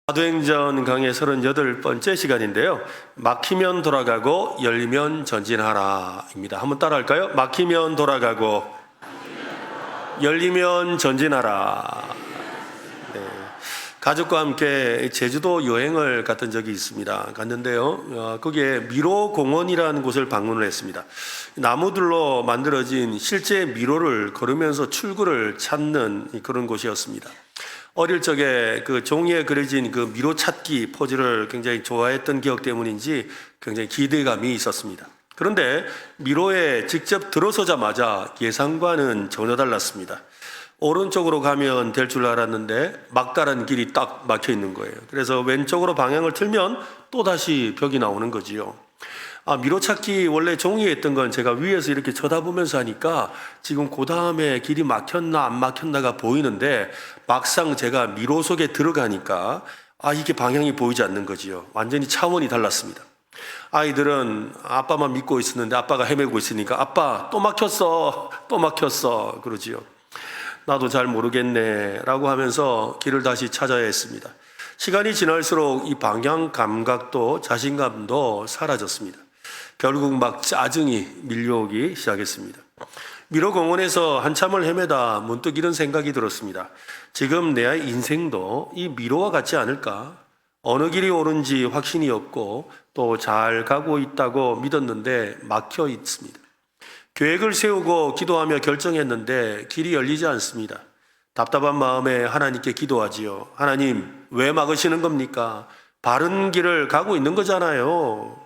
사도행전 강의 38번째 시간인데요. 막히면 돌아가고 열리면 전진하라입니다. 한번 따라할까요? 막히면 돌아가고 열리면 전진하라. 네. 가족과 함께 제주도 여행을 갔던 적이 있습니다. 갔는데요. 거기에 미로 공원이라는 곳을 방문을 했습니다. 나무들로 만들어진 실제 미로를 걸으면서 출구를 찾는 그런 곳이었습니다. 어릴 적에 그 종이에 그려진 그 미로 찾기 포즈를 굉장히 좋아했던 기억 때문인지 굉장히 기대감이 있었습니다. 그런데 미로에 직접 들어서자마자 예상과는 전혀 달랐습니다. 오른쪽으로 가면 될 줄 알았는데 막다른 길이 딱 막혀 있는 거예요. 그래서 왼쪽으로 방향을 틀면 또다시 벽이 나오는 거지요. 미로 찾기 원래 종이에 있던 건 제가 위에서 이렇게 쳐다보면서 하니까 지금 그 다음에 길이 막혔나 안 막혔나가 보이는데 막상 제가 미로 속에 들어가니까 이게 방향이 보이지 않는 거지요. 완전히 차원이 달랐습니다. 아이들은 아빠만 믿고 있었는데 아빠가 헤매고 있으니까 아빠 또 막혔어 그러지요. 나도 잘 모르겠네 라고 하면서 길을 다시 찾아야 했습니다. 시간이 지날수록 이 방향 감각도 자신감도 사라졌습니다. 결국 막 짜증이 밀려오기 시작했습니다. 미로 공원에서 한참을 헤매다 문득 이런 생각이 들었습니다. 지금 내 인생도 이 미로와 같지 않을까? 어느 길이 옳은지 확신이 없고 또 잘 가고 있다고 믿었는데 막혀 있습니다. 계획을 세우고 기도하며 결정했는데 길이 열리지 않습니다. 답답한 마음에 하나님께 기도하지요. 하나님, 왜 막으시는 겁니까? 바른 길을 가고 있는 거잖아요.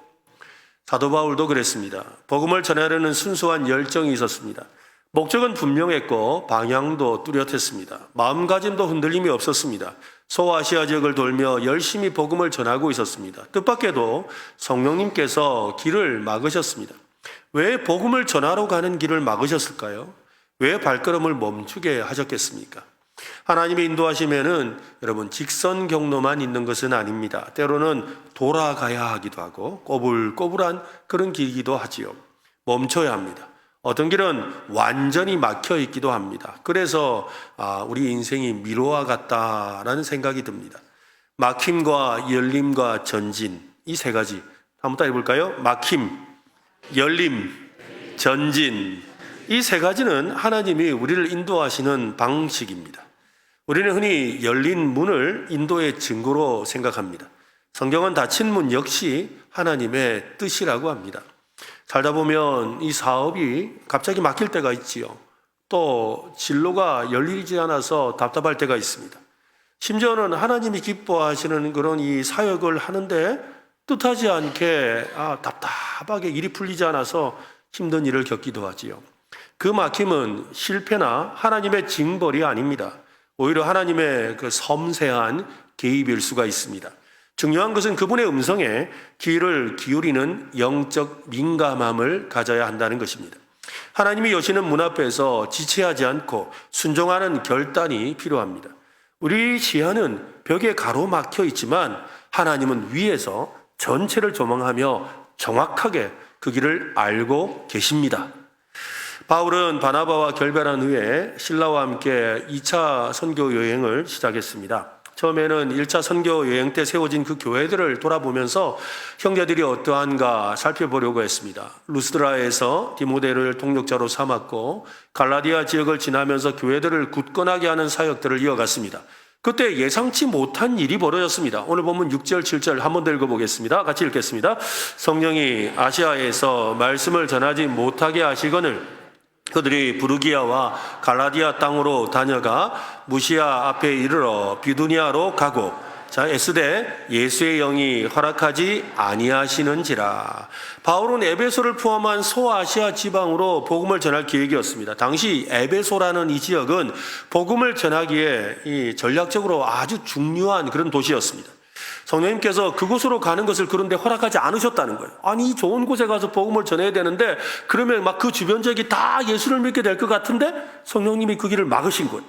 사도 바울도 그랬습니다. 복음을 전하려는 순수한 열정이 있었습니다. 목적은 분명했고 방향도 뚜렷했습니다. 마음가짐도 흔들림이 없었습니다. 소아시아 지역을 돌며 열심히 복음을 전하고 있었습니다. 뜻밖에도 성령님께서 길을 막으셨습니다. 왜 복음을 전하러 가는 길을 막으셨을까요? 왜 발걸음을 멈추게 하셨겠습니까? 하나님의 인도하시면은 여러분 직선 경로만 있는 것은 아닙니다. 때로는 돌아가야 하기도 하고 꼬불꼬불한 그런 길이기도 하지요. 멈춰야 합니다. 어떤 길은 완전히 막혀 있기도 합니다. 그래서 우리 인생이 미로와 같다라는 생각이 듭니다. 막힘과 열림과 전진, 이 세 가지 한번 따라 해볼까요? 막힘, 열림, 전진, 이 세 가지는 하나님이 우리를 인도하시는 방식입니다. 우리는 흔히 열린 문을 인도의 증거로 생각합니다. 성경은 닫힌 문 역시 하나님의 뜻이라고 합니다. 살다 보면 이 사업이 갑자기 막힐 때가 있지요. 또 진로가 열리지 않아서 답답할 때가 있습니다. 심지어는 하나님이 기뻐하시는 그런 이 사역을 하는데 뜻하지 않게 답답하게 일이 풀리지 않아서 힘든 일을 겪기도 하지요. 그 막힘은 실패나 하나님의 징벌이 아닙니다. 오히려 하나님의 그 섬세한 개입일 수가 있습니다. 중요한 것은 그분의 음성에 귀를 기울이는 영적 민감함을 가져야 한다는 것입니다. 하나님이 여시는 문 앞에서 지체하지 않고 순종하는 결단이 필요합니다. 우리 시야는 벽에 가로막혀 있지만 하나님은 위에서 전체를 조망하며 정확하게 그 길을 알고 계십니다. 바울은 바나바와 결별한 후에 신라와 함께 2차 선교 여행을 시작했습니다. 처음에는 1차 선교 여행 때 세워진 그 교회들을 돌아보면서 형제들이 어떠한가 살펴보려고 했습니다. 루스드라에서 디모데를 동력자로 삼았고 갈라디아 지역을 지나면서 교회들을 굳건하게 하는 사역들을 이어갔습니다. 그때 예상치 못한 일이 벌어졌습니다. 오늘 보면 6절, 7절 한번 더 읽어보겠습니다. 같이 읽겠습니다. 성령이 아시아에서 말씀을 전하지 못하게 하시거늘 그들이 부르기아와 갈라디아 땅으로 다녀가 무시아 앞에 이르러 비두니아로 가고 S대 예수의 영이 허락하지 아니하시는지라. 바울은 에베소를 포함한 소아시아 지방으로 복음을 전할 계획이었습니다. 당시 에베소라는 이 지역은 복음을 전하기에 이 전략적으로 아주 중요한 그런 도시였습니다. 성령님께서 그곳으로 가는 것을 그런데 허락하지 않으셨다는 거예요. 아니 좋은 곳에 가서 복음을 전해야 되는데 그러면 막 그 주변 지역이 다 예수를 믿게 될 것 같은데 성령님이 그 길을 막으신 거예요.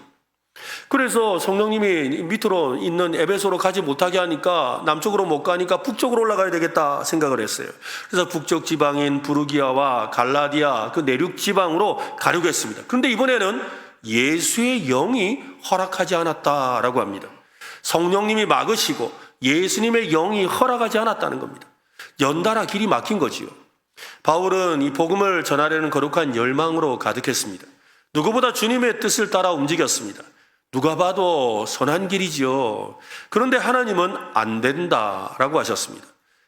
그래서 성령님이 밑으로 있는 에베소로 가지 못하게 하니까 남쪽으로 못 가니까 북쪽으로 올라가야 되겠다 생각을 했어요. 그래서 북쪽 지방인 부르기아와 갈라디아 그 내륙 지방으로 가려고 했습니다. 그런데 이번에는 예수의 영이 허락하지 않았다라고 합니다. 성령님이 막으시고 예수님의 영이 허락하지 않았다는 겁니다. 연달아 길이 막힌 거지요. 바울은 이 복음을 전하려는 거룩한 열망으로 가득했습니다. 누구보다 주님의 뜻을 따라 움직였습니다. 누가 봐도 선한 길이지요. 그런데 하나님은 안 된다라고 하셨습니다.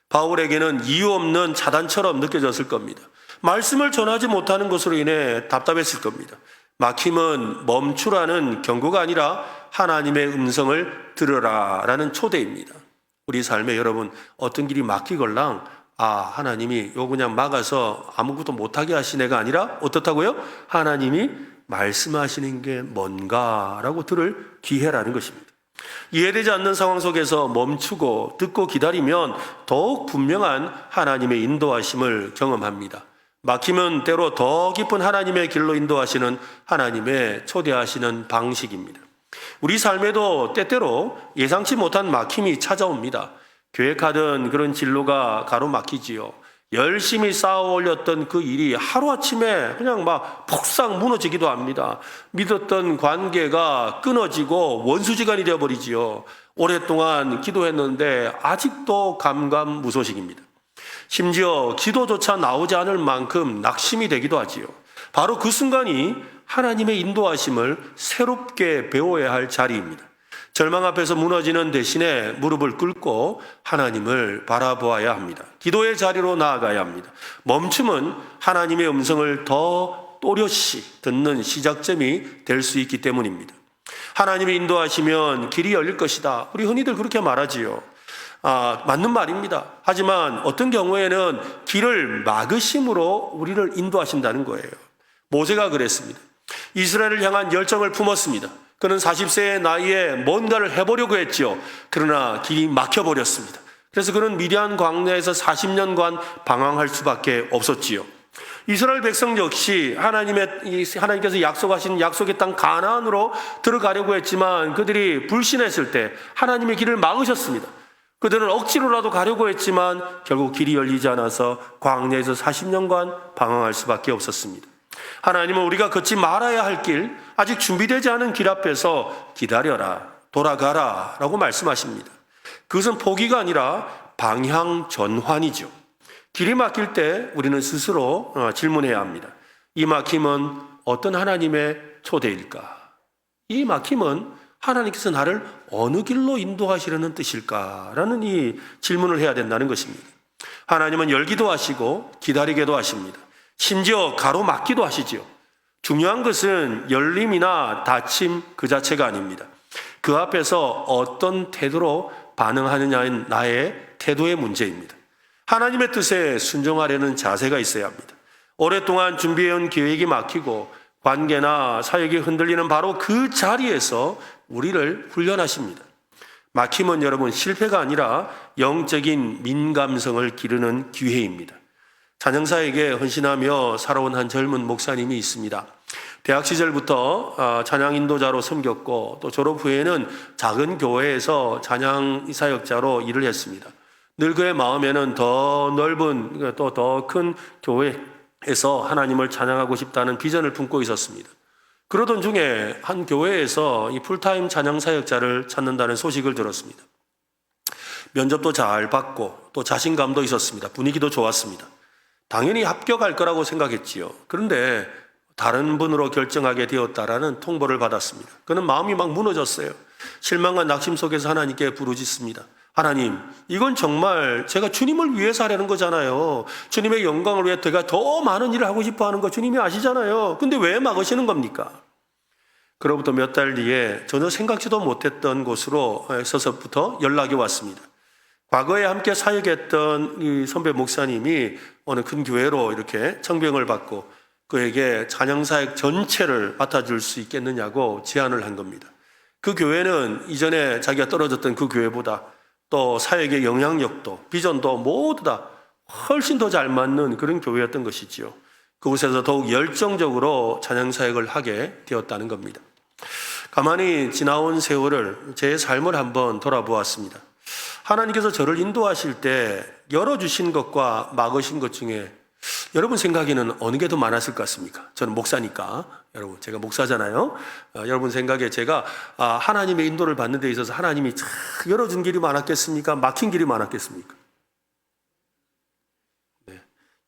바울에게는 이유 없는 차단처럼 느껴졌을 겁니다. 말씀을 전하지 못하는 것으로 인해 답답했을 겁니다. 막힘은 멈추라는 경고가 아니라 하나님의 음성을 들으라라는 초대입니다. 우리 삶에 여러분 어떤 길이 막히걸랑 하나님이 요 그냥 막아서 아무것도 못하게 하시네가 아니라 어떻다고요? 하나님이 말씀하시는 게 뭔가라고 들을 기회라는 것입니다. 이해되지 않는 상황 속에서 멈추고 듣고 기다리면 더욱 분명한 하나님의 인도하심을 경험합니다. 막히면 때로 더 깊은 하나님의 길로 인도하시는 하나님의 초대하시는 방식입니다. 우리 삶에도 때때로 예상치 못한 막힘이 찾아옵니다. 계획하던 그런 진로가 가로막히지요. 열심히 쌓아 올렸던 그 일이 하루아침에 그냥 막 폭삭 무너지기도 합니다. 믿었던 관계가 끊어지고 원수지간이 되어버리지요. 오랫동안 기도했는데 아직도 감감무소식입니다. 심지어 기도조차 나오지 않을 만큼 낙심이 되기도 하지요. 바로 그 순간이 하나님의 인도하심을 새롭게 배워야 할 자리입니다. 절망 앞에서 무너지는 대신에 무릎을 꿇고 하나님을 바라보아야 합니다. 기도의 자리로 나아가야 합니다. 멈춤은 하나님의 음성을 더 또렷이 듣는 시작점이 될 수 있기 때문입니다. 하나님이 인도하시면 길이 열릴 것이다. 우리 흔히들 그렇게 말하지요. 맞는 말입니다. 하지만 어떤 경우에는 길을 막으심으로 우리를 인도하신다는 거예요. 모세가 그랬습니다. 이스라엘을 향한 열정을 품었습니다. 그는 40세의 나이에 뭔가를 해보려고 했죠. 그러나 길이 막혀버렸습니다. 그래서 그는 미디안 광야에서 40년간 방황할 수밖에 없었지요. 이스라엘 백성 역시 하나님께서 약속하신 약속의 땅 가나안으로 들어가려고 했지만 그들이 불신했을 때 하나님의 길을 막으셨습니다. 그들은 억지로라도 가려고 했지만 결국 길이 열리지 않아서 광야에서 40년간 방황할 수밖에 없었습니다. 하나님은 우리가 걷지 말아야 할 길, 아직 준비되지 않은 길 앞에서 기다려라, 돌아가라 라고 말씀하십니다. 그것은 포기가 아니라 방향 전환이죠. 길이 막힐 때 우리는 스스로 질문해야 합니다. 이 막힘은 어떤 하나님의 초대일까? 이 막힘은 하나님께서 나를 어느 길로 인도하시려는 뜻일까라는 이 질문을 해야 된다는 것입니다. 하나님은 열기도 하시고 기다리게도 하십니다. 심지어 가로막기도 하시지요. 중요한 것은 열림이나 닫힘 그 자체가 아닙니다. 그 앞에서 어떤 태도로 반응하느냐는 나의 태도의 문제입니다. 하나님의 뜻에 순종하려는 자세가 있어야 합니다. 오랫동안 준비해온 계획이 막히고 관계나 사역이 흔들리는 바로 그 자리에서 우리를 훈련하십니다. 막힘은 여러분 실패가 아니라 영적인 민감성을 기르는 기회입니다. 찬양사에게 헌신하며 살아온 한 젊은 목사님이 있습니다. 대학 시절부터 찬양 인도자로 섬겼고 또 졸업 후에는 작은 교회에서 찬양 사역자로 일을 했습니다. 늘 그의 마음에는 더 넓은 또 더 큰 교회에서 하나님을 찬양하고 싶다는 비전을 품고 있었습니다. 그러던 중에 한 교회에서 이 풀타임 찬양 사역자를 찾는다는 소식을 들었습니다. 면접도 잘 받고 또 자신감도 있었습니다. 분위기도 좋았습니다. 당연히 합격할 거라고 생각했지요. 그런데 다른 분으로 결정하게 되었다라는 통보를 받았습니다. 그는 마음이 막 무너졌어요. 실망과 낙심 속에서 하나님께 부르짖습니다. 하나님, 이건 정말 제가 주님을 위해서 하려는 거잖아요. 주님의 영광을 위해 제가 더 많은 일을 하고 싶어 하는 거 주님이 아시잖아요. 근데 왜 막으시는 겁니까? 그로부터 몇 달 뒤에 전혀 생각지도 못했던 곳으로 서서부터 연락이 왔습니다. 과거에 함께 사역했던 이 선배 목사님이 어느 큰 교회로 이렇게 청병을 받고 그에게 찬양사역 전체를 맡아줄 수 있겠느냐고 제안을 한 겁니다. 그 교회는 이전에 자기가 떨어졌던 그 교회보다 또 사역의 영향력도 비전도 모두 다 훨씬 더 잘 맞는 그런 교회였던 것이지요. 그곳에서 더욱 열정적으로 찬양사역을 하게 되었다는 겁니다. 가만히 지나온 세월을 제 삶을 한번 돌아보았습니다. 하나님께서 저를 인도하실 때 열어주신 것과 막으신 것 중에 여러분 생각에는 어느 게 더 많았을 것 같습니까? 저는 목사니까. 여러분, 제가 목사잖아요. 여러분 생각에 제가 하나님의 인도를 받는 데 있어서 하나님이 참 열어준 길이 많았겠습니까? 막힌 길이 많았겠습니까? 네.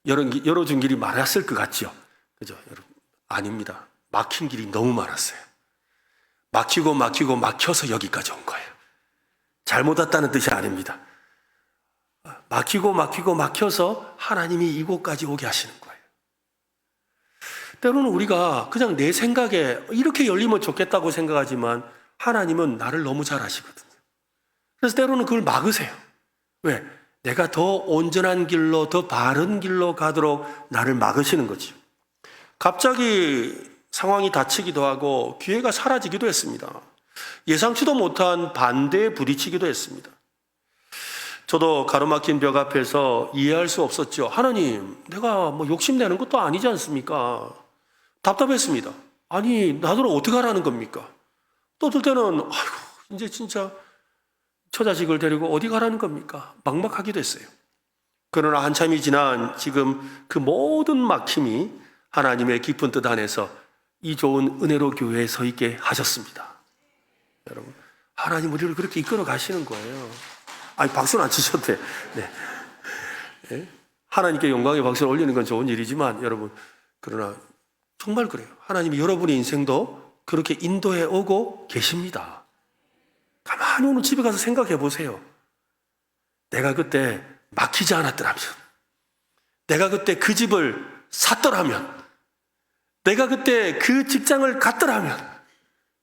열어준 길이 많았을 것 같죠? 그죠? 여러분, 아닙니다. 막힌 길이 너무 많았어요. 막히고 막혀서 여기까지 온 거예요. 잘못 왔다는 뜻이 아닙니다. 막히고 막혀서 하나님이 이곳까지 오게 하시는 거예요. 때로는 우리가 그냥 내 생각에 이렇게 열리면 좋겠다고 생각하지만 하나님은 나를 너무 잘 아시거든요. 그래서 때로는 그걸 막으세요. 왜? 내가 더 온전한 길로, 더 바른 길로 가도록 나를 막으시는 거죠. 갑자기 상황이 닥치기도 하고 기회가 사라지기도 했습니다. 예상치도 못한 반대에 부딪히기도 했습니다. 저도 가로막힌 벽 앞에서 이해할 수 없었죠. 하나님, 내가 뭐 욕심내는 것도 아니지 않습니까? 답답했습니다. 아니, 나더러 어떻게 하라는 겁니까? 또 어떨 때는, 아이고, 이제 진짜 처자식을 데리고 어디 가라는 겁니까? 막막하기도 했어요. 그러나 한참이 지난 지금 그 모든 막힘이 하나님의 깊은 뜻 안에서 이 좋은 은혜로 교회에 서 있게 하셨습니다. 여러분, 하나님 우리를 그렇게 이끌어 가시는 거예요. 아니, 박수는 안 치셔도 돼. 네. 네? 하나님께 영광의 박수를 올리는 건 좋은 일이지만 여러분, 그러나 정말 그래요. 하나님이 여러분의 인생도 그렇게 인도해 오고 계십니다. 가만히 오늘 집에 가서 생각해 보세요. 내가 그때 막히지 않았더라면, 내가 그때 그 집을 샀더라면, 내가 그때 그 직장을 갔더라면,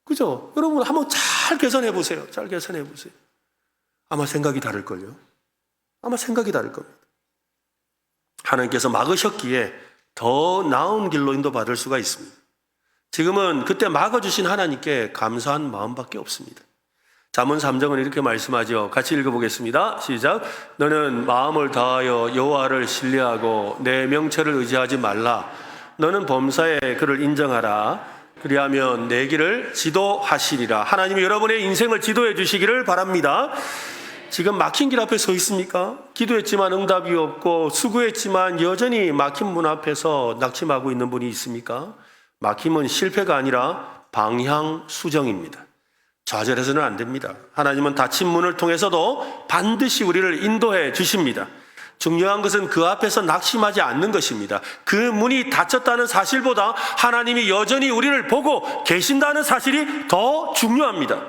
그죠? 여러분 한번 잘 계산해 보세요. 잘 계산해 보세요. 아마 생각이 다를걸요. 아마 생각이 다를 겁니다. 하나님께서 막으셨기에 더 나은 길로 인도받을 수가 있습니다. 지금은 그때 막아주신 하나님께 감사한 마음밖에 없습니다. 잠언 3장은 이렇게 말씀하죠. 같이 읽어보겠습니다. 시작. 너는 마음을 다하여 여호와를 신뢰하고 내 명철을 의지하지 말라. 너는 범사에 그를 인정하라. 그리하면 내 길을 지도하시리라. 하나님이 여러분의 인생을 지도해 주시기를 바랍니다. 지금 막힌 길 앞에 서 있습니까? 기도했지만 응답이 없고 수고했지만 여전히 막힌 문 앞에서 낙심하고 있는 분이 있습니까? 막힘은 실패가 아니라 방향 수정입니다. 좌절해서는 안 됩니다. 하나님은 닫힌 문을 통해서도 반드시 우리를 인도해 주십니다. 중요한 것은 그 앞에서 낙심하지 않는 것입니다. 그 문이 닫혔다는 사실보다 하나님이 여전히 우리를 보고 계신다는 사실이 더 중요합니다.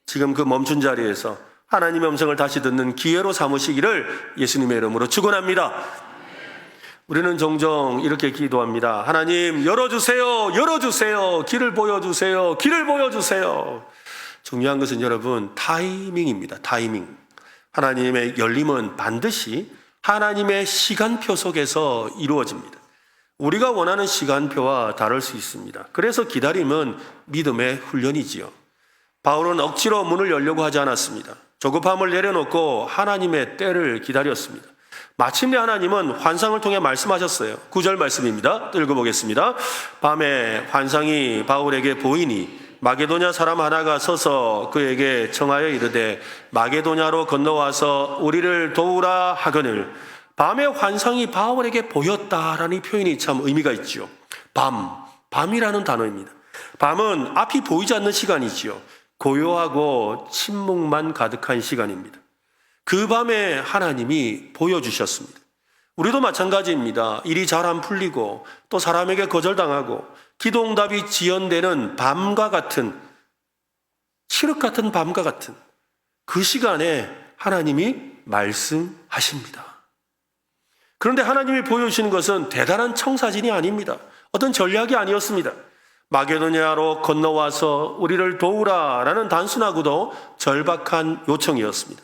지금 그 멈춘 자리에서 하나님의 음성을 다시 듣는 기회로 삼으시기를 예수님의 이름으로 축원합니다. 우리는 종종 이렇게 기도합니다. 하나님 열어주세요. 열어주세요. 길을 보여주세요. 길을 보여주세요. 중요한 것은 여러분 타이밍입니다. 타이밍. 하나님의 열림은 반드시 하나님의 시간표 속에서 이루어집니다. 우리가 원하는 시간표와 다를 수 있습니다. 그래서 기다림은 믿음의 훈련이지요. 바울은 억지로 문을 열려고 하지 않았습니다. 조급함을 내려놓고 하나님의 때를 기다렸습니다. 마침내 하나님은 환상을 통해 말씀하셨어요. 9절 말씀입니다. 읽어보겠습니다. 밤에 환상이 바울에게 보이니 마게도냐 사람 하나가 서서 그에게 청하여 이르되 마게도냐로 건너와서 우리를 도우라 하거늘. 밤의 환상이 바울에게 보였다라는 표현이 참 의미가 있죠. 밤이라는 단어입니다. 밤은 앞이 보이지 않는 시간이지요. 고요하고 침묵만 가득한 시간입니다. 그 밤에 하나님이 보여주셨습니다. 우리도 마찬가지입니다. 일이 잘 안 풀리고 또 사람에게 거절당하고 기도응답이 지연되는 밤과 같은, 칠흑 같은 밤과 같은 그 시간에 하나님이 말씀하십니다. 그런데 하나님이 보여주시는 것은 대단한 청사진이 아닙니다. 어떤 전략이 아니었습니다. 마게도냐로 건너와서 우리를 도우라라는 단순하고도 절박한 요청이었습니다.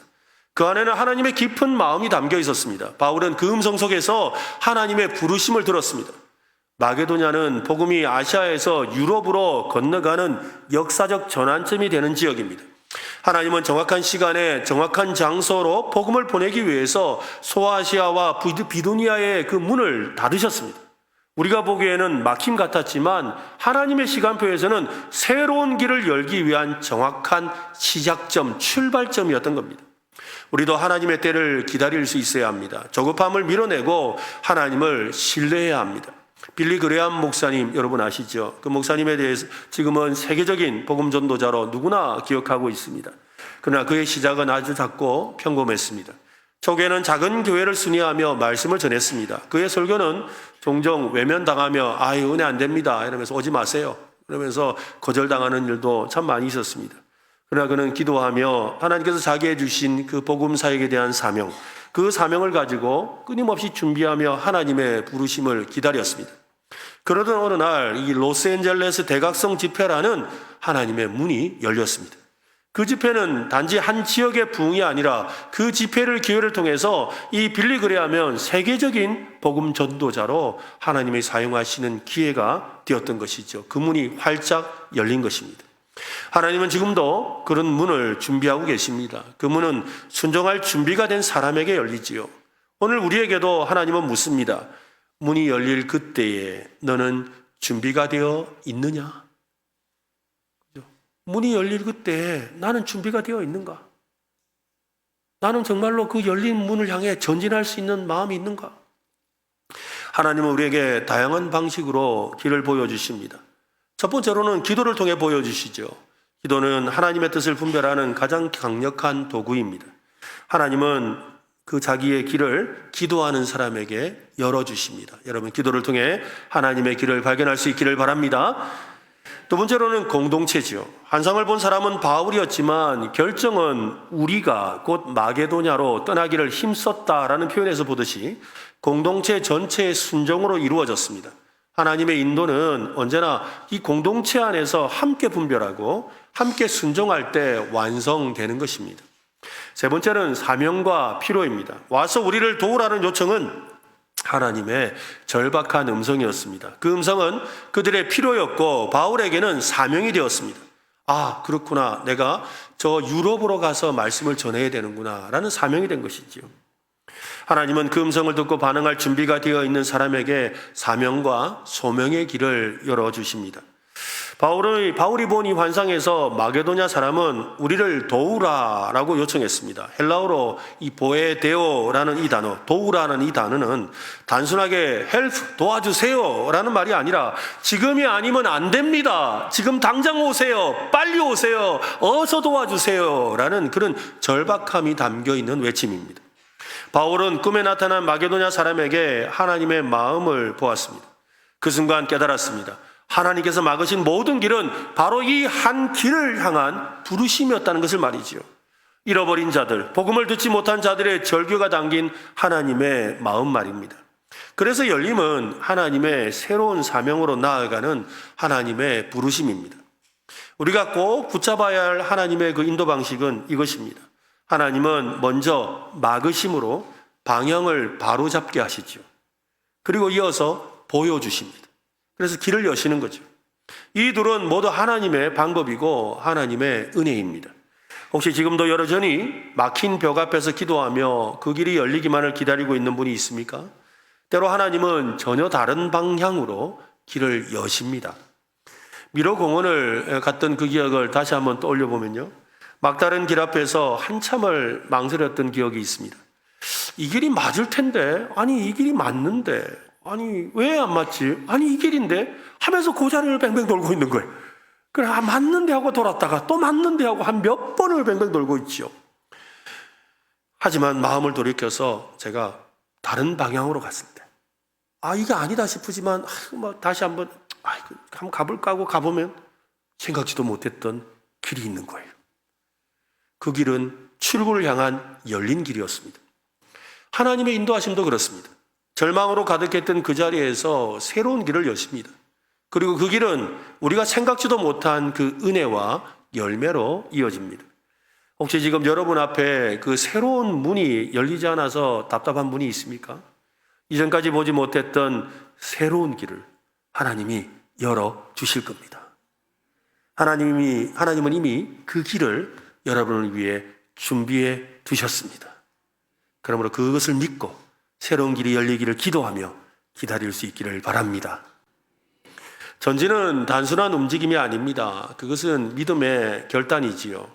그 안에는 하나님의 깊은 마음이 담겨 있었습니다. 바울은 그 음성 속에서 하나님의 부르심을 들었습니다. 마게도냐는 복음이 아시아에서 유럽으로 건너가는 역사적 전환점이 되는 지역입니다. 하나님은 정확한 시간에 정확한 장소로 복음을 보내기 위해서 소아시아와 비두니아의 그 문을 닫으셨습니다. 우리가 보기에는 막힘 같았지만 하나님의 시간표에서는 새로운 길을 열기 위한 정확한 시작점, 출발점이었던 겁니다. 우리도 하나님의 때를 기다릴 수 있어야 합니다. 조급함을 밀어내고 하나님을 신뢰해야 합니다. 빌리 그레암 목사님 여러분 아시죠? 그 목사님에 대해서 지금은 세계적인 복음 전도자로 누구나 기억하고 있습니다. 그러나 그의 시작은 아주 작고 평범했습니다. 초기에는 작은 교회를 순회하며 말씀을 전했습니다. 그의 설교는 종종 외면당하며 은혜 안 됩니다 이러면서 오지 마세요 그러면서 거절당하는 일도 참 많이 있었습니다. 그러나 그는 기도하며 하나님께서 자기에 주신 그 복음 사역에 대한 사명, 그 사명을 가지고 끊임없이 준비하며 하나님의 부르심을 기다렸습니다. 그러던 어느 날 이 로스앤젤레스 대각성 집회라는 하나님의 문이 열렸습니다. 그 집회는 단지 한 지역의 부흥이 아니라 그 집회를 기회를 통해서 이 빌리 그레암은 세계적인 복음 전도자로 하나님이 사용하시는 기회가 되었던 것이죠. 그 문이 활짝 열린 것입니다. 하나님은 지금도 그런 문을 준비하고 계십니다. 그 문은 순종할 준비가 된 사람에게 열리지요. 오늘 우리에게도 하나님은 묻습니다. 문이 열릴 그때에 너는 준비가 되어 있느냐? 문이 열릴 그때에 나는 준비가 되어 있는가? 나는 정말로 그 열린 문을 향해 전진할 수 있는 마음이 있는가? 하나님은 우리에게 다양한 방식으로 길을 보여주십니다. 첫 번째로는 기도를 통해 보여주시죠. 기도는 하나님의 뜻을 분별하는 가장 강력한 도구입니다. 하나님은 그 자기의 길을 기도하는 사람에게 열어주십니다. 여러분 기도를 통해 하나님의 길을 발견할 수 있기를 바랍니다. 두 번째로는 공동체지요. 환상을 본 사람은 바울이었지만 결정은 우리가 곧 마게도냐로 떠나기를 힘썼다라는 표현에서 보듯이 공동체 전체의 순종으로 이루어졌습니다. 하나님의 인도는 언제나 이 공동체 안에서 함께 분별하고 함께 순종할 때 완성되는 것입니다. 세 번째는 사명과 필요입니다. 와서 우리를 도우라는 요청은 하나님의 절박한 음성이었습니다. 그 음성은 그들의 필요였고 바울에게는 사명이 되었습니다. 그렇구나. 내가 저 유럽으로 가서 말씀을 전해야 되는구나 라는 사명이 된 것이지요. 하나님은 그 음성을 듣고 반응할 준비가 되어 있는 사람에게 사명과 소명의 길을 열어주십니다. 바울이 본 이 환상에서 마게도냐 사람은 우리를 도우라라고 요청했습니다. 헬라어로 이 보에데오라는 이 단어, 도우라는 이 단어는 단순하게 help, 도와주세요라는 말이 아니라 지금이 아니면 안 됩니다. 지금 당장 오세요. 빨리 오세요. 어서 도와주세요라는 그런 절박함이 담겨 있는 외침입니다. 바울은 꿈에 나타난 마게도냐 사람에게 하나님의 마음을 보았습니다. 그 순간 깨달았습니다. 하나님께서 막으신 모든 길은 바로 이 한 길을 향한 부르심이었다는 것을 말이지요. 잃어버린 자들, 복음을 듣지 못한 자들의 절규가 담긴 하나님의 마음 말입니다. 그래서 열림은 하나님의 새로운 사명으로 나아가는 하나님의 부르심입니다. 우리가 꼭 붙잡아야 할 하나님의 그 인도 방식은 이것입니다. 하나님은 먼저 막으심으로 방향을 바로잡게 하시죠. 그리고 이어서 보여주십니다. 그래서 길을 여시는 거죠. 이 둘은 모두 하나님의 방법이고 하나님의 은혜입니다. 혹시 지금도 여러분이 막힌 벽 앞에서 기도하며 그 길이 열리기만을 기다리고 있는 분이 있습니까? 때로 하나님은 전혀 다른 방향으로 길을 여십니다. 미로 공원을 갔던 그 기억을 다시 한번 떠올려 보면요. 막다른 길 앞에서 한참을 망설였던 기억이 있습니다. 이 길이 맞을 텐데, 이 길이 맞는데, 왜 안 맞지? 이 길인데? 하면서 그 자리를 뱅뱅 돌고 있는 거예요. 그래, 맞는데 하고 돌았다가 또 맞는데 하고 한 몇 번을 뱅뱅 돌고 있죠. 하지만 마음을 돌이켜서 제가 다른 방향으로 갔을 때, 이게 아니다 싶으지만, 다시 한번 가볼까 하고 가보면 생각지도 못했던 길이 있는 거예요. 그 길은 출구를 향한 열린 길이었습니다. 하나님의 인도하심도 그렇습니다. 절망으로 가득했던 그 자리에서 새로운 길을 여십니다. 그리고 그 길은 우리가 생각지도 못한 그 은혜와 열매로 이어집니다. 혹시 지금 여러분 앞에 그 새로운 문이 열리지 않아서 답답한 분이 있습니까? 이전까지 보지 못했던 새로운 길을 하나님이 열어주실 겁니다. 하나님은 이미 그 길을 여러분을 위해 준비해 두셨습니다. 그러므로 그것을 믿고 새로운 길이 열리기를 기도하며 기다릴 수 있기를 바랍니다. 전진은 단순한 움직임이 아닙니다. 그것은 믿음의 결단이지요.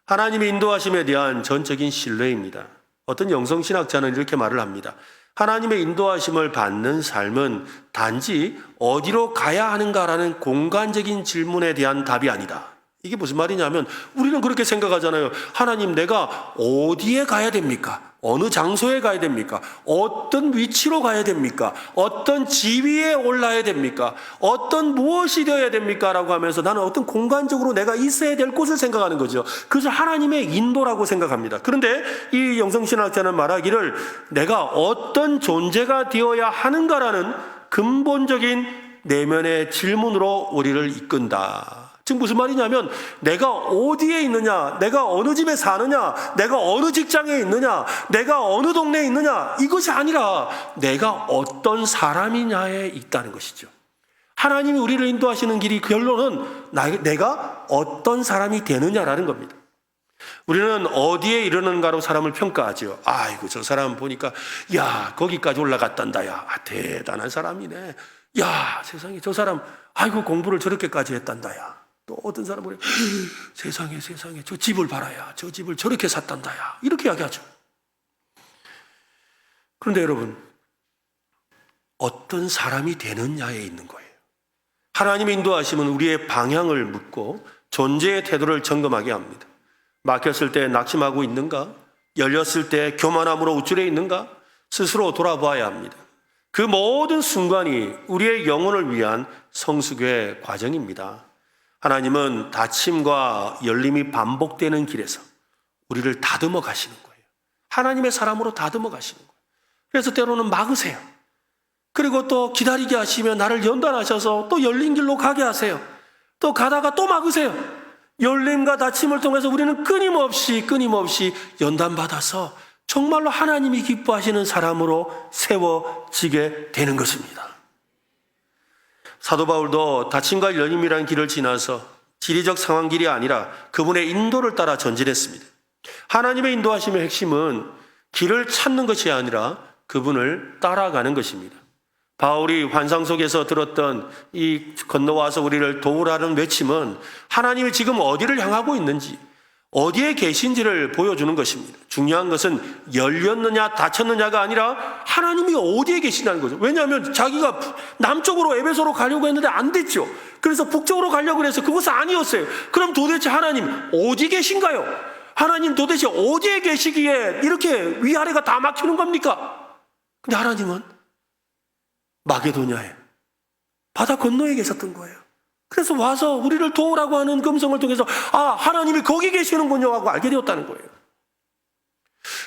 하나님의 인도하심에 대한 전적인 신뢰입니다. 어떤 영성신학자는 이렇게 말을 합니다. 하나님의 인도하심을 받는 삶은 단지 어디로 가야 하는가라는 공간적인 질문에 대한 답이 아니다. 이게 무슨 말이냐면 우리는 그렇게 생각하잖아요. 하나님, 내가 어디에 가야 됩니까? 어느 장소에 가야 됩니까? 어떤 위치로 가야 됩니까? 어떤 지위에 올라야 됩니까? 어떤 무엇이 되어야 됩니까? 라고 하면서 나는 어떤 공간적으로 내가 있어야 될 곳을 생각하는 거죠. 그것을 하나님의 인도라고 생각합니다. 그런데 이 영성신학자는 말하기를 내가 어떤 존재가 되어야 하는가라는 근본적인 내면의 질문으로 우리를 이끈다. 즉 무슨 말이냐면 내가 어디에 있느냐, 내가 어느 집에 사느냐, 내가 어느 직장에 있느냐, 내가 어느 동네에 있느냐, 이것이 아니라 내가 어떤 사람이냐에 있다는 것이죠. 하나님이 우리를 인도하시는 길이 결론은 내가 어떤 사람이 되느냐라는 겁니다. 우리는 어디에 이르는가로 사람을 평가하죠. 아이고 저 사람 보니까 야 거기까지 올라갔단다. 야 대단한 사람이네. 야 세상에 저 사람 아이고 공부를 저렇게까지 했단다. 야 또 어떤 사람은 세상에 저 집을 봐라야. 저 집을 저렇게 샀단다야. 이렇게 이야기하죠. 그런데 여러분 어떤 사람이 되느냐에 있는 거예요. 하나님의 인도하심은 우리의 방향을 묻고 존재의 태도를 점검하게 합니다. 막혔을 때 낙심하고 있는가? 열렸을 때 교만함으로 우쭐해 있는가? 스스로 돌아봐야 합니다. 그 모든 순간이 우리의 영혼을 위한 성숙의 과정입니다. 하나님은 닫힘과 열림이 반복되는 길에서 우리를 다듬어 가시는 거예요. 하나님의 사람으로 다듬어 가시는 거예요. 그래서 때로는 막으세요. 그리고 또 기다리게 하시면 나를 연단하셔서 또 열린 길로 가게 하세요. 또 가다가 또 막으세요. 열림과 닫힘을 통해서 우리는 끊임없이 연단받아서 정말로 하나님이 기뻐하시는 사람으로 세워지게 되는 것입니다. 사도 바울도 닫힘과 열림이라는 길을 지나서 지리적 상황길이 아니라 그분의 인도를 따라 전진했습니다. 하나님의 인도하심의 핵심은 길을 찾는 것이 아니라 그분을 따라가는 것입니다. 바울이 환상 속에서 들었던 이 건너와서 우리를 도우라는 외침은 하나님이 지금 어디를 향하고 있는지, 어디에 계신지를 보여주는 것입니다. 중요한 것은 열렸느냐 닫혔느냐가 아니라 하나님이 어디에 계시다는 거죠. 왜냐하면 자기가 남쪽으로 에베소로 가려고 했는데 안 됐죠. 그래서 북쪽으로 가려고 해서 그것은 아니었어요. 그럼 도대체 하나님 어디 계신가요? 하나님 도대체 어디에 계시기에 이렇게 위아래가 다 막히는 겁니까? 근데 하나님은 마게도냐에 바다 건너에 계셨던 거예요. 그래서 와서 우리를 도우라고 하는 금성을 통해서 하나님이 거기 계시는군요 하고 알게 되었다는 거예요.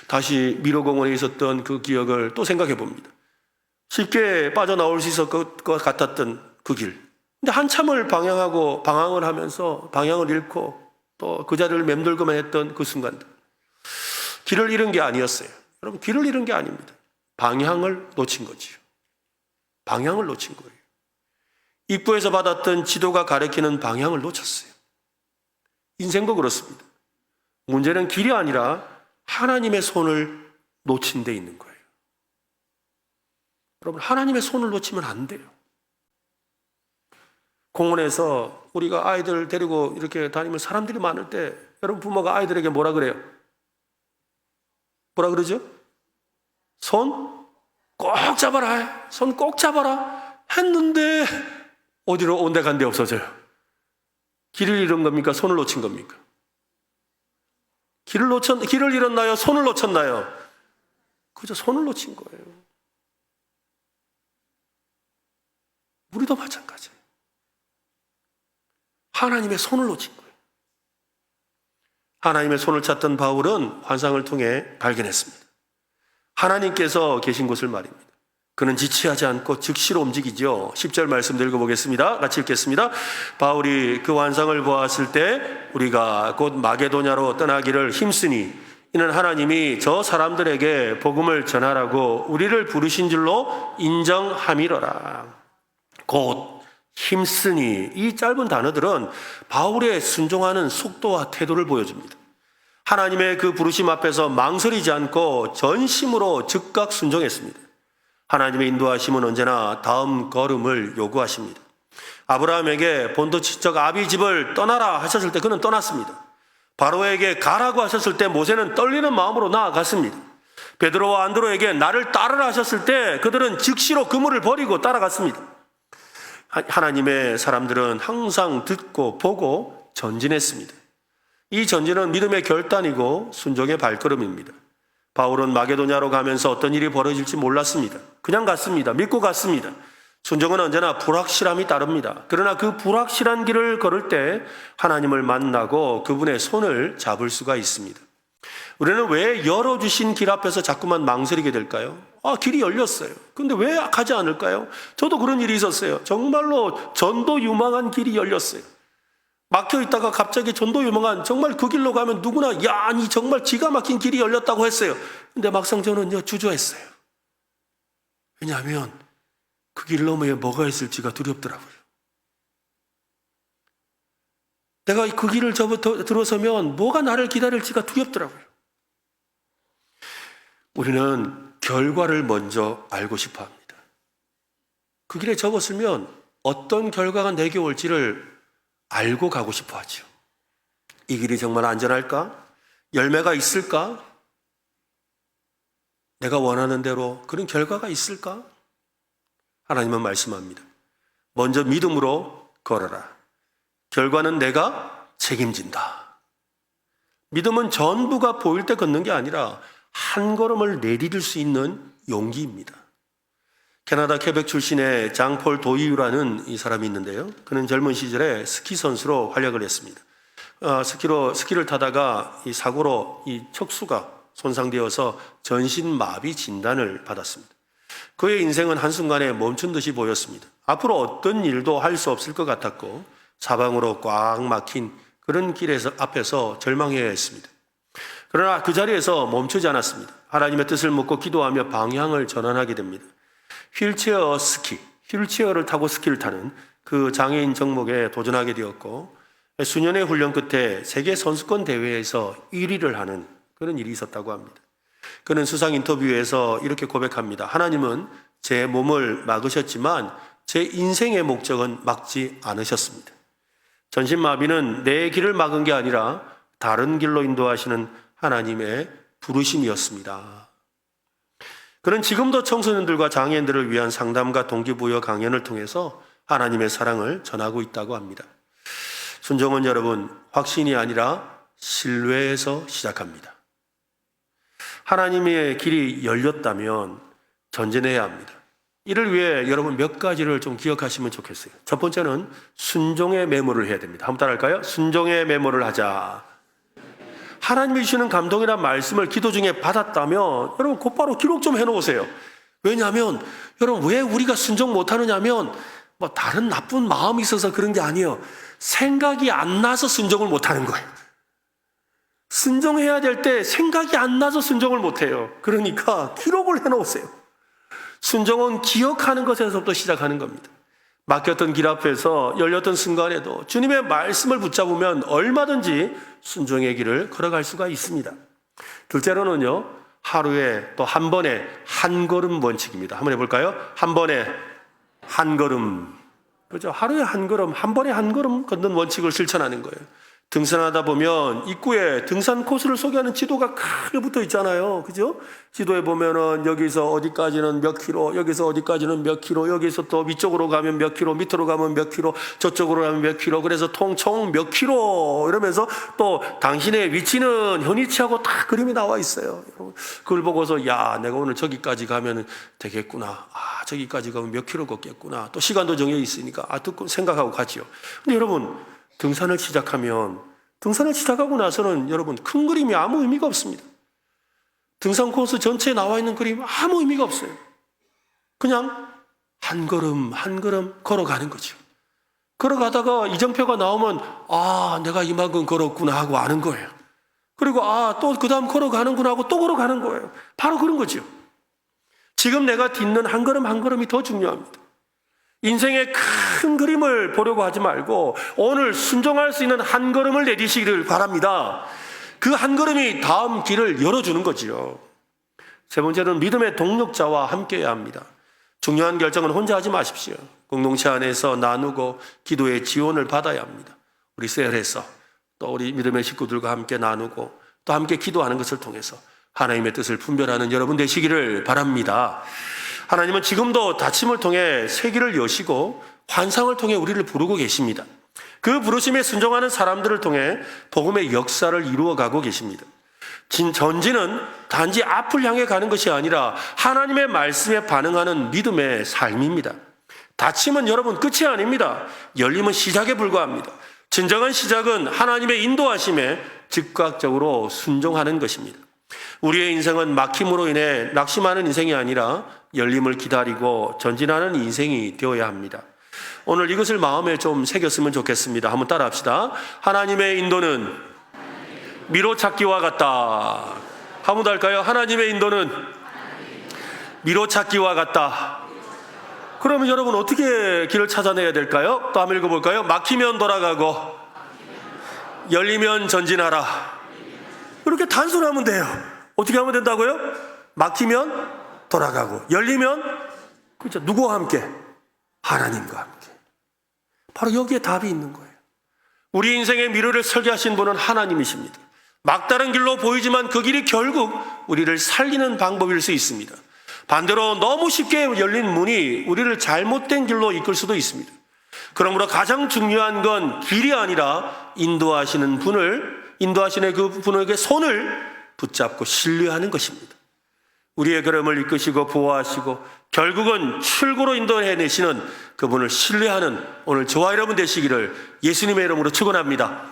다시 미로공원에 있었던 그 기억을 또 생각해 봅니다. 쉽게 빠져나올 수 있을 것 같았던 그 길. 근데 한참을 방황을 하면서 방향을 잃고 또 그 자리를 맴돌고만 했던 그 순간들. 길을 잃은 게 아니었어요. 여러분 길을 잃은 게 아닙니다. 방향을 놓친 거지요. 방향을 놓친 거예요. 입구에서 받았던 지도가 가리키는 방향을 놓쳤어요. 인생도 그렇습니다. 문제는 길이 아니라 하나님의 손을 놓친 데 있는 거예요. 여러분 하나님의 손을 놓치면 안 돼요. 공원에서 우리가 아이들 데리고 이렇게 다니면 사람들이 많을 때 여러분 부모가 아이들에게 뭐라 그래요? 뭐라 그러죠? 손 꼭 잡아라. 손 꼭 잡아라. 했는데 어디로 온데 간데 없어져요. 길을 잃은 겁니까? 손을 놓친 겁니까? 길을 잃었나요? 손을 놓쳤나요? 그저 손을 놓친 거예요. 우리도 마찬가지예요. 하나님의 손을 놓친 거예요. 하나님의 손을 찾던 바울은 환상을 통해 발견했습니다. 하나님께서 계신 곳을 말입니다. 그는 지체하지 않고 즉시로 움직이죠. 10절 말씀 읽어보겠습니다. 같이 읽겠습니다. 바울이 그 환상을 보았을 때 우리가 곧 마게도냐로 떠나기를 힘쓰니 이는 하나님이 저 사람들에게 복음을 전하라고 우리를 부르신 줄로 인정함이로라. 곧 힘쓰니 이 짧은 단어들은 바울의 순종하는 속도와 태도를 보여줍니다. 하나님의 그 부르심 앞에서 망설이지 않고 전심으로 즉각 순종했습니다. 하나님의 인도하심은 언제나 다음 걸음을 요구하십니다. 아브라함에게 본토 친척 아비 집을 떠나라 하셨을 때 그는 떠났습니다. 바로에게 가라고 하셨을 때 모세는 떨리는 마음으로 나아갔습니다. 베드로와 안드로에게 나를 따르라 하셨을 때 그들은 즉시로 그물을 버리고 따라갔습니다. 하나님의 사람들은 항상 듣고 보고 전진했습니다. 이 전진은 믿음의 결단이고 순종의 발걸음입니다. 바울은 마게도냐로 가면서 어떤 일이 벌어질지 몰랐습니다. 그냥 갔습니다. 믿고 갔습니다. 순종은 언제나 불확실함이 따릅니다. 그러나 그 불확실한 길을 걸을 때 하나님을 만나고 그분의 손을 잡을 수가 있습니다. 우리는 왜 열어주신 길 앞에서 자꾸만 망설이게 될까요? 길이 열렸어요. 근데 왜 가지 않을까요? 저도 그런 일이 있었어요. 정말로 전도 유망한 길이 열렸어요. 막혀 있다가 갑자기 전도 유망한 정말 그 길로 가면 누구나 아니 정말 기가 막힌 길이 열렸다고 했어요. 근데 막상 저는요 주저했어요. 왜냐하면 그 길 너머에 뭐가 있을지가 두렵더라고요. 내가 그 길을 들어서면 뭐가 나를 기다릴지가 두렵더라고요. 우리는 결과를 먼저 알고 싶어 합니다. 그 길에 접었으면 어떤 결과가 내게 올지를 알고 가고 싶어 하죠. 이 길이 정말 안전할까? 열매가 있을까? 내가 원하는 대로 그런 결과가 있을까? 하나님은 말씀합니다. 먼저 믿음으로 걸어라. 결과는 내가 책임진다. 믿음은 전부가 보일 때 걷는 게 아니라 한 걸음을 내디딜 수 있는 용기입니다. 캐나다 퀘벡 출신의 장폴 도이유라는 이 사람이 있는데요. 그는 젊은 시절에 스키 선수로 활약을 했습니다. 스키를 타다가 이 사고로 이 척수가 손상되어서 전신마비 진단을 받았습니다. 그의 인생은 한순간에 멈춘 듯이 보였습니다. 앞으로 어떤 일도 할 수 없을 것 같았고 사방으로 꽉 막힌 그런 길에서 앞에서 절망해야 했습니다. 그러나 그 자리에서 멈추지 않았습니다. 하나님의 뜻을 묻고 기도하며 방향을 전환하게 됩니다. 휠체어를 타고 스키를 타는 그 장애인 종목에 도전하게 되었고 수년의 훈련 끝에 세계 선수권 대회에서 1위를 하는 그런 일이 있었다고 합니다. 그는 수상 인터뷰에서 이렇게 고백합니다. 하나님은 제 몸을 막으셨지만 제 인생의 목적은 막지 않으셨습니다. 전신마비는 내 길을 막은 게 아니라 다른 길로 인도하시는 하나님의 부르심이었습니다. 그는 지금도 청소년들과 장애인들을 위한 상담과 동기부여 강연을 통해서 하나님의 사랑을 전하고 있다고 합니다. 순종은 여러분, 확신이 아니라 신뢰에서 시작합니다. 하나님의 길이 열렸다면 전진해야 합니다. 이를 위해 여러분 몇 가지를 좀 기억하시면 좋겠어요. 첫 번째는 순종의 메모를 해야 됩니다. 한번 따라할까요? 순종의 메모를 하자. 하나님이 주시는 감동이란 말씀을 기도 중에 받았다면 여러분 곧바로 기록 좀 해놓으세요. 왜냐하면 여러분 왜 우리가 순종 못하느냐면 다른 나쁜 마음이 있어서 그런 게 아니에요. 생각이 안 나서 순종을 못하는 거예요. 순종해야 될 때 생각이 안 나서 순종을 못해요. 그러니까 기록을 해놓으세요. 순종은 기억하는 것에서부터 시작하는 겁니다. 막혔던 길 앞에서 열렸던 순간에도 주님의 말씀을 붙잡으면 얼마든지 순종의 길을 걸어갈 수가 있습니다. 둘째로는요, 하루에 또 한 번에 한 걸음 원칙입니다. 한번 해볼까요? 한 번에 한 걸음. 그렇죠? 하루에 한 걸음, 한 번에 한 걸음 걷는 원칙을 실천하는 거예요. 등산하다 보면 입구에 등산 코스를 소개하는 지도가 크게 붙어 있잖아요. 그죠? 지도에 보면은 여기서 어디까지는 몇 킬로, 여기서 어디까지는 몇 킬로, 여기서 또 위쪽으로 가면 몇 킬로, 밑으로 가면 몇 킬로, 저쪽으로 가면 몇 킬로, 그래서 총 몇 킬로 이러면서 또 당신의 위치는 현위치하고 다 그림이 나와 있어요. 그걸 보고서 야, 내가 오늘 저기까지 가면 되겠구나. 저기까지 가면 몇 킬로 걷겠구나. 또 시간도 정해 있으니까 듣고 생각하고 가지요. 근데 여러분 등산을 시작하고 나서는 여러분 큰 그림이 아무 의미가 없습니다. 등산 코스 전체에 나와 있는 그림 아무 의미가 없어요. 그냥 한 걸음 한 걸음 걸어가는 거죠. 걸어가다가 이정표가 나오면 내가 이만큼 걸었구나 하고 아는 거예요. 그리고 또 그 다음 걸어가는구나 하고 또 걸어가는 거예요. 바로 그런 거죠. 지금 내가 딛는 한 걸음 한 걸음이 더 중요합니다. 인생의 큰 그림을 보려고 하지 말고 오늘 순종할 수 있는 한 걸음을 내디시기를 바랍니다. 그 한 걸음이 다음 길을 열어주는 거지요. 세 번째는 믿음의 동력자와 함께해야 합니다. 중요한 결정은 혼자 하지 마십시오. 공동체 안에서 나누고 기도의 지원을 받아야 합니다. 우리 셀에서 또 우리 믿음의 식구들과 함께 나누고 또 함께 기도하는 것을 통해서 하나님의 뜻을 분별하는 여러분 되시기를 바랍니다. 하나님은 지금도 다침을 통해 세기를 여시고 환상을 통해 우리를 부르고 계십니다. 그 부르심에 순종하는 사람들을 통해 복음의 역사를 이루어가고 계십니다. 전진은 단지 앞을 향해 가는 것이 아니라 하나님의 말씀에 반응하는 믿음의 삶입니다. 다침은 여러분 끝이 아닙니다. 열림은 시작에 불과합니다. 진정한 시작은 하나님의 인도하심에 즉각적으로 순종하는 것입니다. 우리의 인생은 막힘으로 인해 낙심하는 인생이 아니라 열림을 기다리고 전진하는 인생이 되어야 합니다. 오늘 이것을 마음에 좀 새겼으면 좋겠습니다. 한번 따라합시다. 하나님의 인도는 미로찾기와 같다. 한 번 더 할까요? 하나님의 인도는 미로찾기와 같다. 그러면 여러분 어떻게 길을 찾아내야 될까요? 또 한번 읽어볼까요? 막히면 돌아가고 열리면 전진하라. 이렇게 단순하면 돼요. 어떻게 하면 된다고요? 막히면 돌아가고 열리면 그렇죠. 누구와 함께? 하나님과 함께. 바로 여기에 답이 있는 거예요. 우리 인생의 미래를 설계하신 분은 하나님이십니다. 막다른 길로 보이지만 그 길이 결국 우리를 살리는 방법일 수 있습니다. 반대로 너무 쉽게 열린 문이 우리를 잘못된 길로 이끌 수도 있습니다. 그러므로 가장 중요한 건 길이 아니라 인도하시는 그 분에게 손을 붙잡고 신뢰하는 것입니다. 우리의 걸음을 이끄시고 보호하시고 결국은 출구로 인도해내시는 그분을 신뢰하는 오늘 저와 여러분 되시기를 예수님의 이름으로 축원합니다.